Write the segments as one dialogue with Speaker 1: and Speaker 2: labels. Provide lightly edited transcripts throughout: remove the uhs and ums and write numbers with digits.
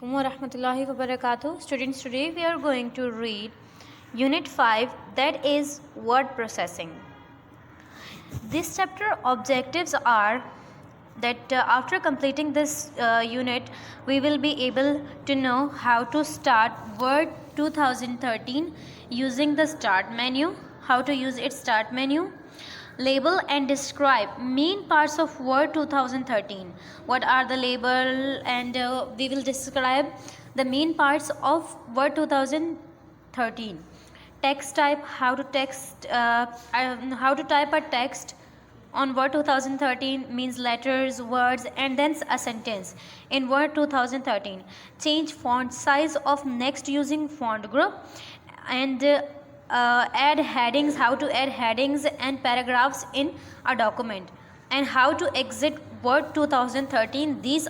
Speaker 1: Warahmatullahi wabarakatuh. Students, today we are going to read Unit 5, that is word processing. This chapter objectives are that after completing this unit, we will be able to know how to start Word 2013 using the start menu, how to use its start menu, label and describe main parts of Word 2013. What are the label, and we will describe the main parts of Word 2013. Text type, how to type a text on Word 2013 means letters, words, and then a sentence in Word 2013. Change font size of next using font group, and add headings, how to add headings and paragraphs in a document, and how to exit Word 2013. These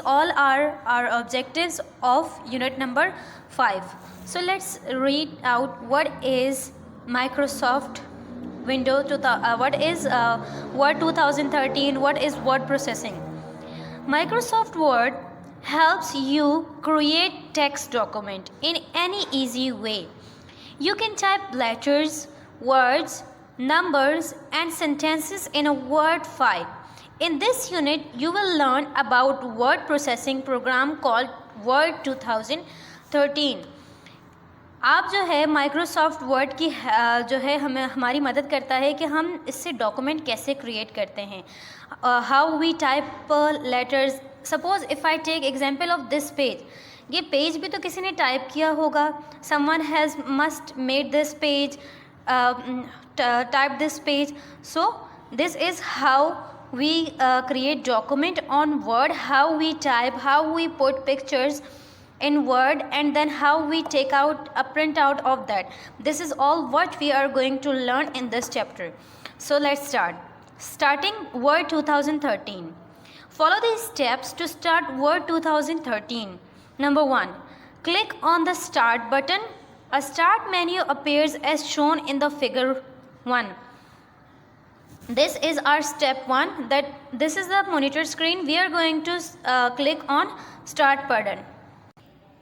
Speaker 1: all are our objectives of unit number 5. So let's read out what is Microsoft Window what is Word 2013, what is word processing. Microsoft Word helps you create text document in any easy way. You can type letters, words, numbers and sentences in a Word file. In this unit, you will learn about word processing program called Word 2013. आप जो है Microsoft word की जो है हमें हमारी मदद करता है कि हम इससे डॉक्यूमेंट कैसे क्रिएट करते हैं. How we type letters. Suppose if I take example of this page. ये पेज भी तो किसी ने टाइप किया होगा. Someone has must made this page, type this page. So this is how we create document on Word, how we type, how we put pictures in Word, and then how we take out a printout of that. This is all what we are going to learn in this chapter. So let's start. Starting Word 2013. Follow these steps to start Word 2013. Number 1. Click on the Start button. A start menu appears as shown in the figure 1. This is our step 1, that this is the monitor screen. We are going to click on Start button.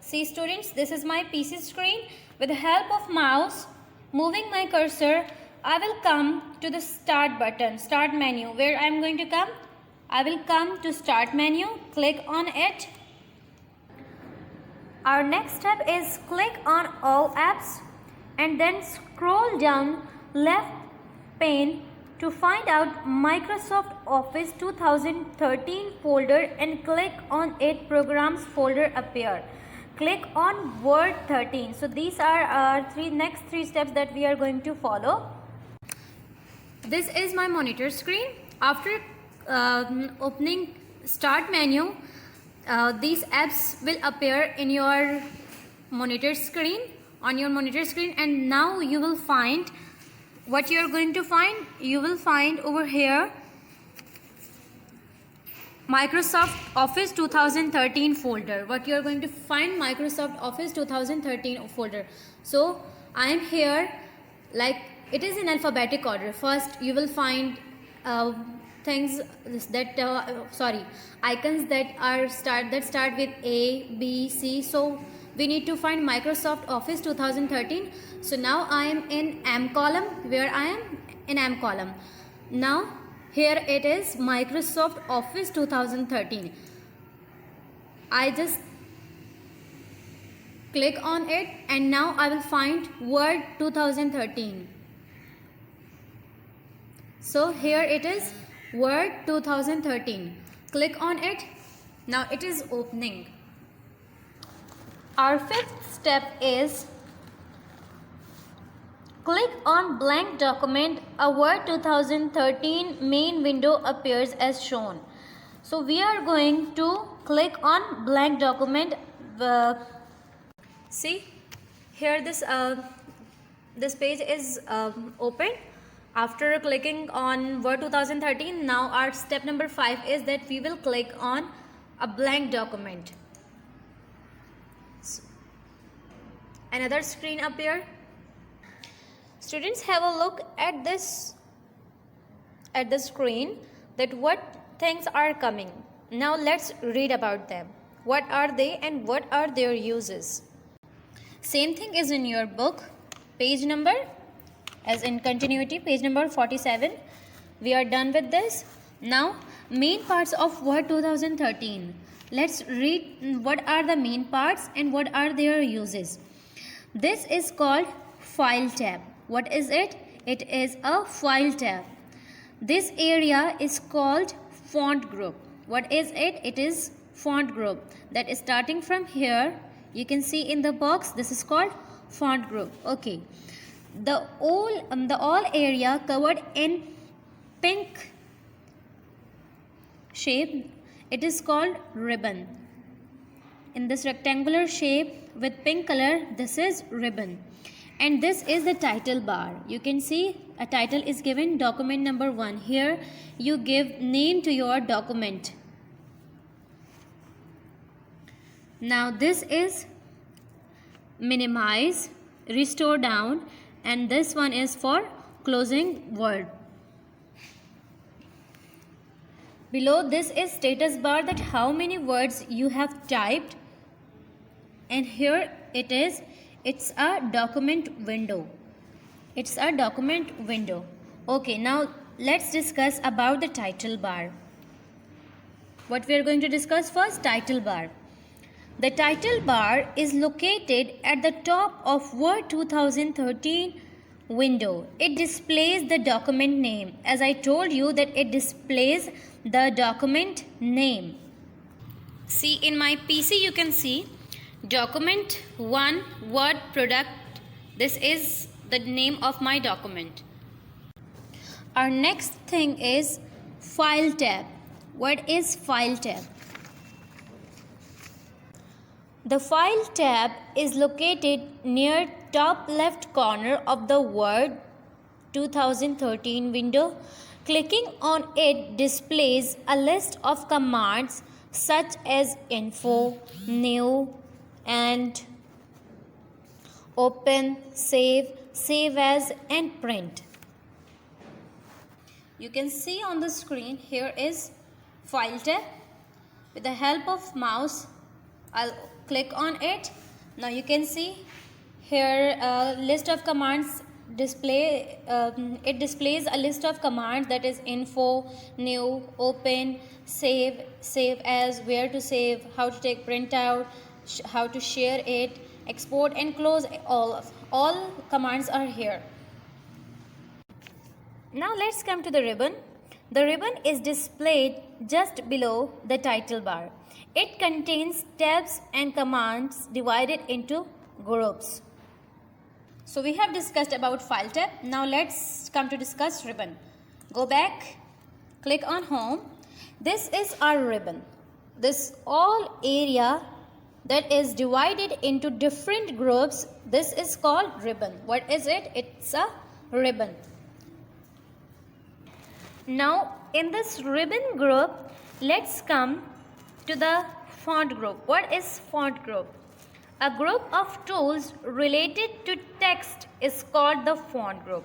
Speaker 1: See students, this is my PC screen. With the help of mouse, moving my cursor, I will come to the Start button, Start menu. Where I am going to come? I will come to Start menu, click on it. Our next step is click on All Apps and then scroll down left pane to find out Microsoft Office 2013 folder and click on it. Programs folder appear. Click on Word 13. So these are our next three steps that we are going to follow. This is my monitor screen. After opening Start menu, these apps will appear in your monitor screen, on your monitor screen, and now you will find what you are going to find. You will find over here Microsoft Office 2013 folder. What you are going to find, Microsoft Office 2013 folder. So I am here, like it is in alphabetic order. First you will find things that icons that start with A, B, C. So we need to find Microsoft Office 2013. So now I am in M column. Where I am? In M column. Now here it is, Microsoft Office 2013. I just click on it and now I will find Word 2013. So here it is, Word 2013. Click on it. Now it is opening. Our fifth step is click on blank document. A Word 2013 main window appears as shown. So we are going to click on blank document. See here, this page is open. After clicking on Word 2013, now our step number 5 is that we will click on a blank document. Another screen appear. Students, have a look at the screen, that what things are coming. Now let's read about them. What are they and what are their uses? Same thing is in your book, page number, as in continuity, page number 47. We are done with this. Now, main parts of Word 2013. Let's read what are the main parts and what are their uses. This is called File tab. What is it? It is a File tab. This area is called Font group. What is it? It is Font group. That is starting from here. You can see in the box, this is called Font group. Okay. The all area covered in pink shape, it is called ribbon. In this rectangular shape with pink color, this is ribbon. And this is the title bar. You can see a title is given, document number 1. Here you give name to your document. Now this is minimize, restore down, and this one is for closing Word. Below this is status bar, that how many words you have typed, and here it is, it's a document window. It's a document window. Okay, now let's discuss about the title bar. What we are going to discuss first, title bar. The title bar is located at the top of Word 2013 window. It displays the document name. As I told you that it displays the document name. See, in my PC you can see document 1 Word product. This is the name of my document. Our next thing is File tab. What is File tab? The File tab is located near top left corner of the Word 2013 window. Clicking on it displays a list of commands such as info, new, and open, save, save as, and print. You can see on the screen, here is File tab. With the help of mouse, I'll click on it. Now you can see here a list of commands display. It displays a list of commands, that is info, new, open, save, save as, where to save, how to take printout, how to share it, export and close. All commands are here. Now let's come to the ribbon. The ribbon is displayed just below the title bar. It contains tabs and commands divided into groups. So we have discussed about File tab. Now let's come to discuss ribbon. Go back, click on home. This is our ribbon. This all area that is divided into different groups, this is called ribbon. What is it? It's a ribbon. Now in this ribbon group, let's come to the font group. What is font group? A group of tools related to text is called the font group.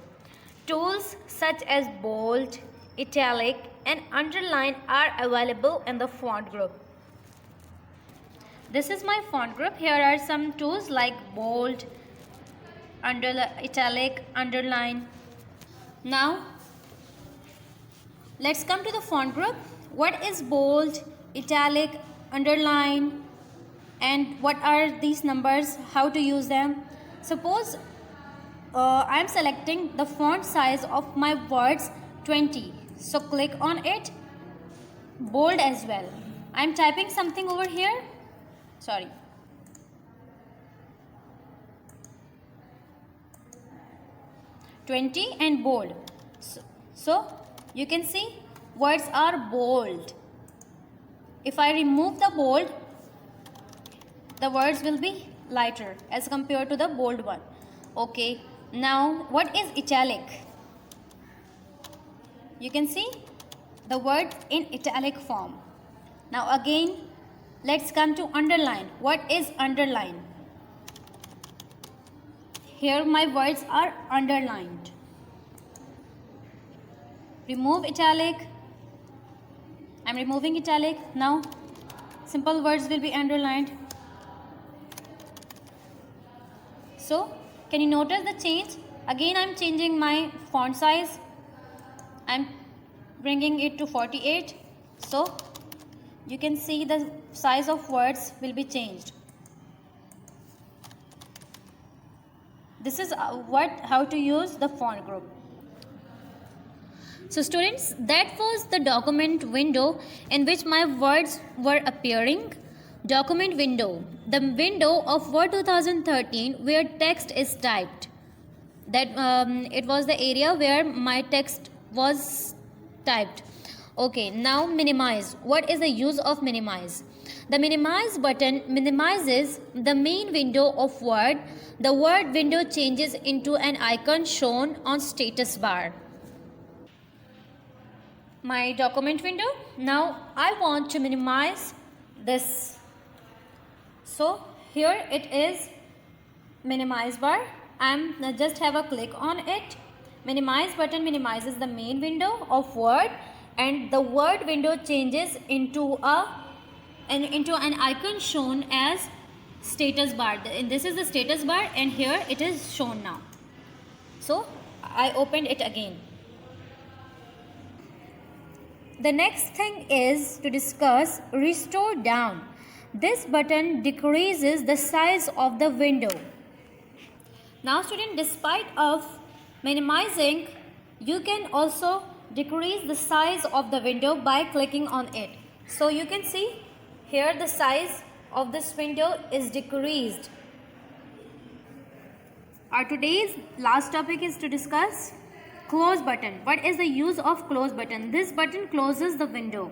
Speaker 1: Tools such as bold, italic, and underline are available in the font group. This is my font group. Here are some tools like bold, italic, underline. Now let's come to the font group. What is bold, italic, underline, and what are these numbers, how to use them? Suppose I am selecting the font size of my words 20. So click on it, bold as well. I am typing something over here. Sorry. (20) and bold. So you can see words are bold. If I remove the bold, the words will be lighter as compared to the bold one. Okay. Now what is italic? You can see the word in italic form. Now again, let's come to underline. What is underline? Here my words are underlined. Remove italic. I'm removing italic. Now simple words will be underlined. So can you notice the change? Again I'm changing my font size. I'm bringing it to 48. So you can see the size of words will be changed. This is how to use the font group. So students, that was the document window in which my words were appearing. Document window, the window of Word 2013 where text is typed. That it was the area where my text was typed. Okay, now minimize. What is the use of minimize? The minimize button minimizes the main window of Word. The Word window changes into an icon shown on status bar. My document window. Now I want to minimize this. So here it is, minimize bar. I'm just have a click on it. Minimize button minimizes the main window of Word, and the Word window changes into an icon shown as status bar. And this is the status bar, and here it is shown now. So I opened it again. The next thing is to discuss restore down. This button decreases the size of the window. Now student, despite of minimizing, you can also decrease the size of the window by clicking on it. So you can see here the size of this window is decreased. Our today's last topic is to discuss close button. What is the use of close button? This button closes the window.